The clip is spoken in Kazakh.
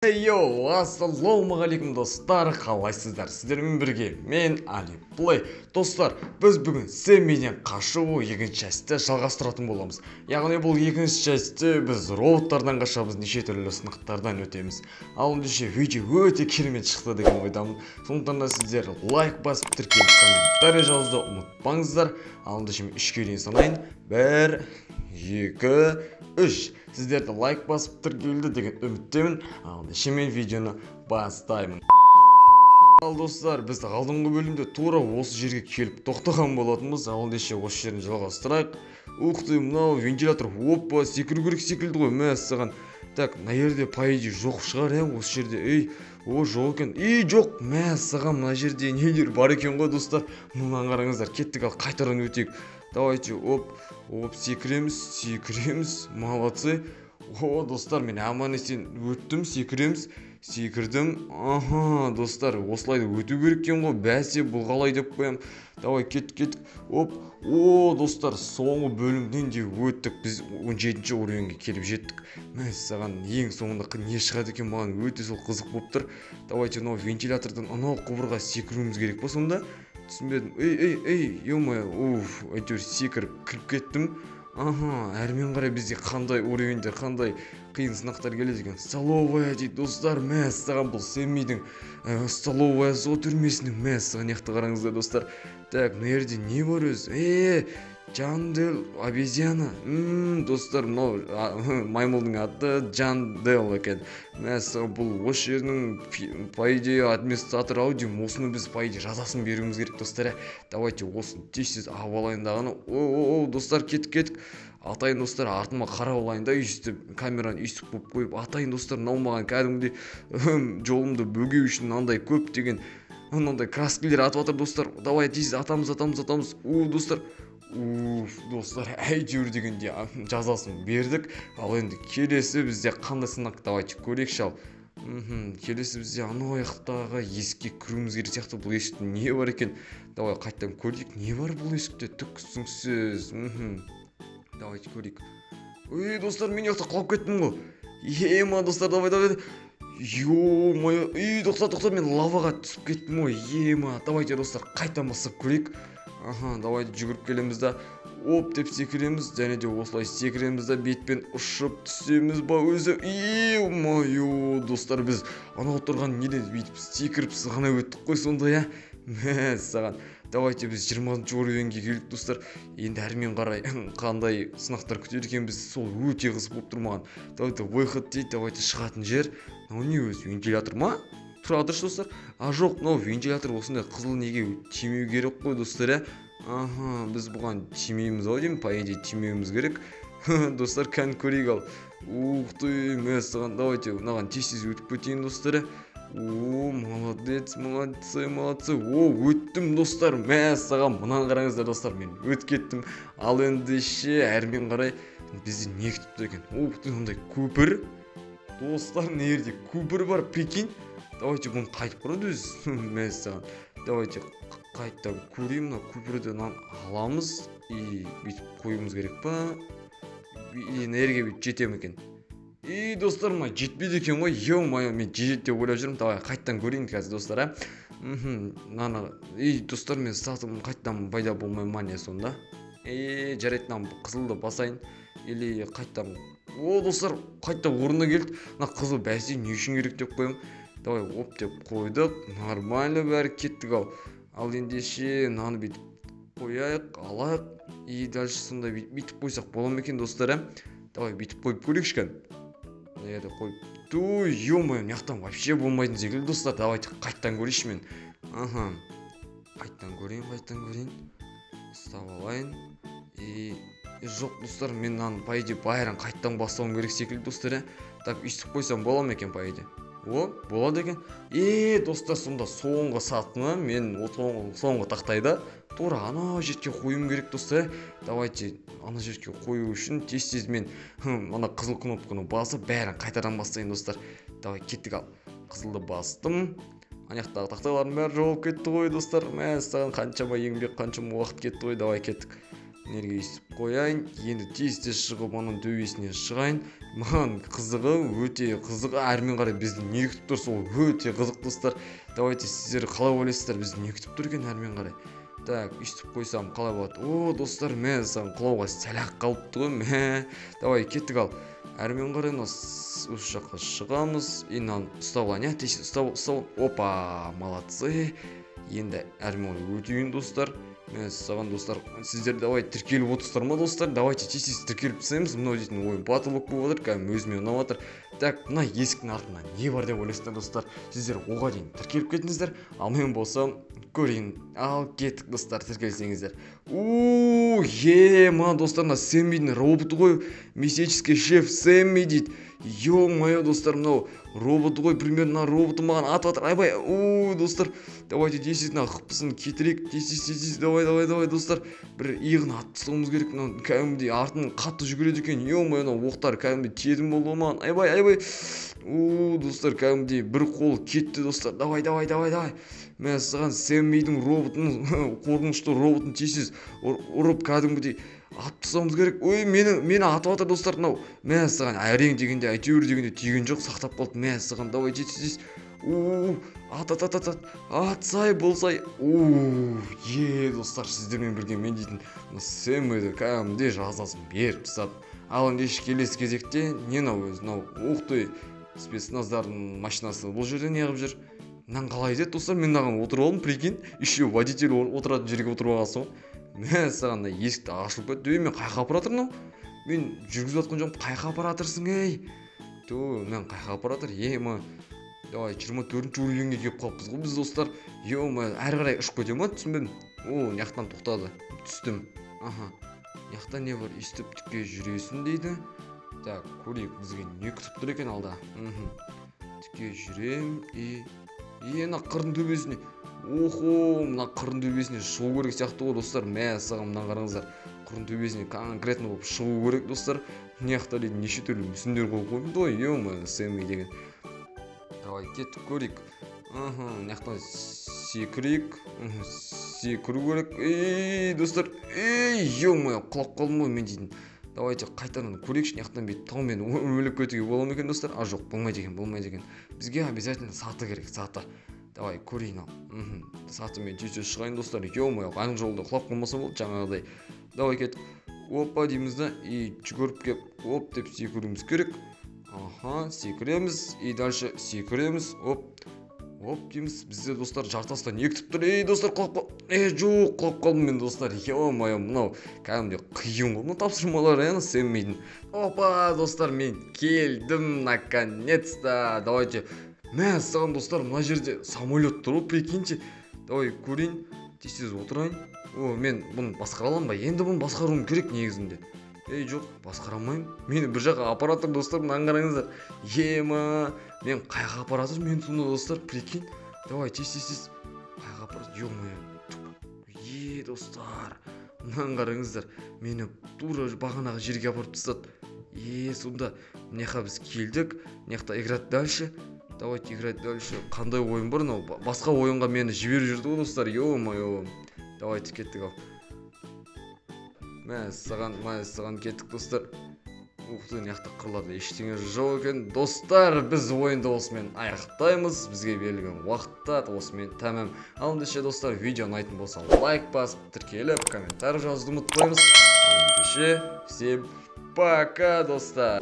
Йоу, ассалаумағалейкум достар, қалайсыздар? Сіздермен бірге мен Али Плей. Достар, біз бүгін Сэммиден қашу екінші частьті жалғастыратын боламыз. Яғни бұл екінші частьте біз роботтардан қашамыз, неше түрлі сынақтардан өтеміз. Ал ендеше видео өте керемет шықты деген ойдамын. Сондықтан да сіздер лайк басып тіркеліп комментарий жазуды ұмытпаңыздар. Ал ендеше мен 3-ке дейін санайын. 1, 2, 3. Сіздерді лайк басып тіркелді деген үміттемін. Ал ендеше мен видеоны бастаймын. Ал достар, біз алдыңғы бөлімде тура осы жерге келіп тоқтаған болатынбыз. Ал ендеше осы жерін жалғастырайық. Ух ты, мынау вентилятор. Опа, секіру керек секілді ғой. Мәссаған. Так, мына жерде по идее жоқ шығар, осы жерде. О, жоқ екен. Жоқ. Мәссаған, мына жерде нелер бар екен ғой достар. Мынаны қараңыздар. Кеттік, ал қайтадан өтейік. Давайте, оп, секіреміз, молодцы. О, достар, мен аман есен өттім, секірдім. Аха, достар, осылай өту керек екен ғой, бәсе бұл қалай деп қоям. Давай, кеттік. Оп, о, достар, соңғы бөлімден де өттік, біз 17-ші уровенге келіп жеттік. Мәссаған, ең соңында не шығады екен, маған өте сол қызық болып тұр. Давайте, вентилятордан құбырға секіруіміз керек па сонда? Түсінбедім. Ё-моё, әйтеуір секіріп кіріп кеттім. Аха, әрмен қарай бізде қандай уровендер, қандай қиын сынақтар келеді екен. Столовая дейді достар, мәссаған, бұл Сэммидің столоваясы ғой, түрмесінің. Мәссаған, яқты қараңыздар достар. Так, мына жерде не бар өзі? Джандел, обезьяна. Достар, мынау маймылдың аты Джандел екен. Мәссаған, бұл осы жердің по идее администратор деймін. Осыны біз по идее жазасын беруіміз керек достар. Давайте осыны тез алып алайын дағаны. Достар, кеттік. Атайын достар, артыма қарап алайын да, өйстіп камераны өйстіп болып қойып. Атайын достар, мынау маған кәдімгідей жолымды бөгеу үшін мынандай көп деген мынандай краскілер атып жатыр достар. Давай тез атамыз. Достар, әйтеуір дегенде жазасын бердік. Ал енді келесі бізде қандай сынақ, давайте көрейікші. Келесі бізде анау аяқтағы есікке кіруіміз керек сияқты. Бұл есікте не бар екен? Давай қайттан көрейік. Не бар бұл есікте? Түксіңсіз. Давайте көрейік. Достар, мен яқта қалып кеттім ғой. Достар, давай. Ё-моё, тоқта, мен лаваға түсіп кеттім ғой. Давайте достар, қайтан басып көрейік. Давайте жүгіріп келеміз да, оп деп секіреміз, және де осылай секіреміз да, бетпен ұшып түсеміз ба өзі. Достар, біз анау тұрған неден бүйтіп секіріп сығана өттік қой сонда, Мәссаған. Давайте біз 20-ші уровенге келдік достар. Енді әрмен қарай қандай сынақтар күтеді екен, біз сол өте қызық болып тұрмаған. Давайте выход дейді, давайте шығатын жер. Мынау не өзі, вентилятор ма? Тұра тұршы достар. Жоқ, мынау вентилятор осындай қызыл неге тимеу керек қой достар. Біз бұған тимейміз деймін, по идее тимеуіміз керек. Достар, кән көрейік ал. Ух ты, мәссаған, давайте мынаған тез өтіп кетейін достар. Молодец. Өттім достар, мәссаған, мұнан қараңыздар достар, мен өтіп кеттім. Ал ендеше әрмен қарай бізде не күтіп тұр екен? Ух ты, мынандай көпір. Достар, не жерде көпір бар, прикинь. Давайте бұны қайтып құрады өзі. Мәссаған. Давайте қайттан көрейін, мына көпірді аламыз. Бүйтіп қойымыз керек па? Энергия бүйтіп жетем екен. Достар, ма жетпейді екен ғой. Ё-моё, мен жетеді деп ойлап жүрмін. Давай қайттан көрейін қазір достар. Достар, мен сатым қайттан пайда болмай ма не сонда? Жарайды, қызылды басайын. Или қайттан. Достар, қайттан орнына келді. Мына қызыл бәсе не үшін керек деп қоям. Давай оп деп қойдық. Нормально бәрі кеттік ал. Ал ендеше мынаны бүйтіп қояйық, алайық. Дальше сонда бүйтіп қойсақ бола ма екен достар? Давай бүйтіп қойып көрейікші кән. Мына жерде қойып. Ё-моё, мынаяқтан вообще болмайтын секілді достар. Давайте қайттан көрейінші мен. Қайттан көрейін. Ұстап алайын. Жоқ достар, мен мынаны по идее байран қайттан бастауым керек секілді достар. Так, өйстіп қойсам бола ма екен по идее? Болады екен. Достар, сонда соңғы сатыны мен соңғы тақтайда тура ана жерге қойым керек достар. Давайте ана жерге қою үшін тез мен ана қызыл кнопканы басып бәрін қайтадан бастайын достар. Давай кеттік ал. Қызылды бастым. Аяқтағы тақтайлардың бәрі жоғалып кетті ғой достар. Мәссаған, қаншама еңбек, қаншама уақыт кетті ғой. Давай кеттік. Энергия өйстіп қояйын. Енді тез шығып оның төбесіне шығайын. маған қызығы, өте қызығы, әрмен қарай бізді не күтіп тұр, сол өте қызық достар. Давайте сіздер қалай ойлайсыздар, бізді не күтіп тұр екен әрмен қарай. Так, өйстіп қойсам қалай болады? О, достар, мен саған құлауға сәл-ақ қалыпты ғой. Давай кеттік ал. Әрмен қарай осы жаққа шығамыз. Инан ұстап алайын, ұстап. Опа, молодцы. Енді әрмен қарай өтейін достар. Мен саған достар, сіздер давай тіркеліп отырсыздар ма достар? Давайте тез тіркеліп тастаймыз. Мынау дейтін ойын батылық болып жатыр, кәдімгі өзіме ұнап жатыр. Так, мына есіктің артында не бар деп ойлайсыздар достар? Сіздер оған дейін тіркеліп кетіңіздер, ал мен болсам көрейін. Ал кеттік достар, тіркелсеңіздер. Мына достар, мына Сэммидің роботы ғой, месяческий шеф Сэмми дейді. Ё-моё, достар, мынау роботы ғой, примерно роботы маған атып жатыр. Айбай, достар, давайте действительно қыпысын кетірек. Давай, достар. Бір иығын атып тастауымыз керек. Мынау кәдімгідей артын қатты жүгіреді екен. Ё-моё, мынау оқтар кәдімгідей тиетін болды маған. Айбай. Достар, кәдімгідей бір қол кетті достар. Давай. Мен саған Сэммидің роботын, қорқынышты роботын тез ұрып кәдімгідей атып тастауымыз керек. Мені атып жатыр достар мынау. Мен саған әрең дегенде, әйтеуір дегенде тиген жоқ, сақтап қалды. Мен саған давай тез. Атсай болсай. Достар, сіздермен бірге мен дейтін Сэммиді кәдімгідей жазасын беріп тастады. Ал ендеше келесі кезекте не мынау ух ты, спецназдардың машинасы бұл жерде не қылып жүр? Мынаны қалай деді достар, мен мынаған отырып алдым, прикинь, еще водитель отыратын жерге отырып алғансың ғой. Мен саған есікті ашылып кетті. Мен қайқа апаратыр мынау? Мен жүргізіп жатқан жоқпын, қайқа апаратырсың ей? Мен қайқа апаратыр, давай 24-ші уровеньге келіп қалыппыз ғой біз достар. Әрі қарай ұшып кете ма, түсінбедім. Яқтан тоқтады, түстім. Яқта не бар, естіп түкке жүресің дейді. Так, көрейік бізге не күтіп тұр екен алда. Түкке жүрем мына қырдың төбесіне. Мына қырдың төбесіне шығу керек сияқты ғой достар. Мен саған мынаны қараңыздар. Қырдың төбесіне конкретно болып шығу керек достар. Мынаяқта дейді неше түрлі мүсіндер қойып қойыпты ғой. Сэмми деген. Давай кеттік көрейік. Мынаяқтан секірейік. Секіру керек. Достар. Құлап қалдым ғой мен дейтін. Давайте қайтадан көрейікші, мынаяқтан бүйтіп таумен өліп кетуге бола ма екен достар? Жоқ, болмайды екен. Бізге обязательно саты керек, саты. Давай көрейін ал. Сатымен тез шығайын достар. Ана жолда құлап қалмаса болды жаңағыдай. Давай кеттік. Опа дейміз да, жүгіріп кеп, оп деп секіруіміз керек. Секіреміз, дальше секіреміз. Оп дейміз. Бізде достар жартастан не күтіп тұр? Достар, құлап қал. Жоқ, құлап қалдым мен достар. Мынау кәдімгідей қиын ғой. Мына тапсырмалар Сэммидің. Опа, достар, мен келдім наконец-то. Давайте. Мен саған достар, мына жерде самолет тұр, прикиньте. Давай көрейін. Тез отырайын. Мен бұны басқара аламын ба? Енді бұны басқаруым керек негізінде. Жоқ, басқара алмаймын. Мені бір жаққа апаратыр достар, мынаны қараңыздар. Мен қайға апаратыр, мен сонда достар, прикинь. Давай тез. Қайға апаратыр, достар. Мынаны қараңыздар, мені тура бағанағы жерге апарып тастады. Сонда мынаяққа біз келдік, мынаяқта играть дальше. Давайте играть дальше. Қандай ойын бар мынау? Басқа ойынға мені жіберіп жүрді ғой достар. Давайте кеттік ал. Мен саған кеттік достар. Мынаяқта қырларда ештеңе жоқ екен. Достар, біз ойынды осымен аяқтаймыз. Бізге берілген уақытта осымен тәмам. Ал ендеше достар, видео ұнайтын болса лайк басып, тіркеліп, комментарий жазуды ұмытпаймыз. Ал ендеше всем пока достар.